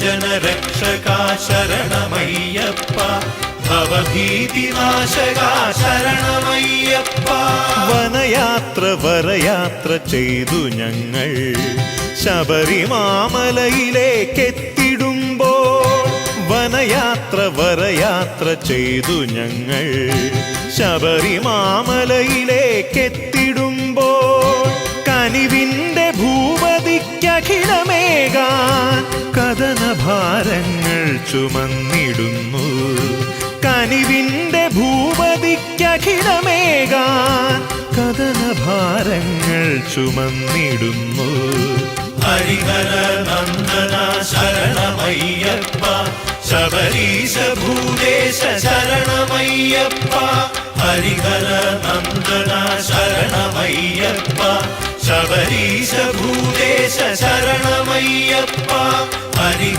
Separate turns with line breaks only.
ജനരക്ഷകാ ശരണമയ്യപ്പ ഭവഭീതിനാശകാ ശരണമയ്യപ്പ
വനയാത്ര വരയാത്ര ചെയ്തു ഞങ്ങൾ ശബരിമാമലയിലേക്കെത്തിടുമ്പോൾ വനയാത്ര വരയാത്ര ചെയ്തു ഞങ്ങൾ ശബരിമാമലയിലേക്കെത്തിടുമ്പോൾ കനിവിൻ്റെ ഭൂപതിക്കഖിലമേകാൻ കഥനഭാരങ്ങൾ ചുമന്നിടുന്നു കനിവിൻ്റെ ഭൂപതിക്കഖിലമേകാൻ കഥനഭാരങ്ങൾ ചുമന്നിടുന്നു
ഹരിഹര നന്ദന ശരണമയ്യപ്പ ശബരീശ ഭൂദേശ ശരണമയ്യപ്പ ഹരിഹര നന്ദന ശരണമയ്യപ്പ ശബരീശ ഭൂദേശ ശരണമയ്യപ്പ ഹരി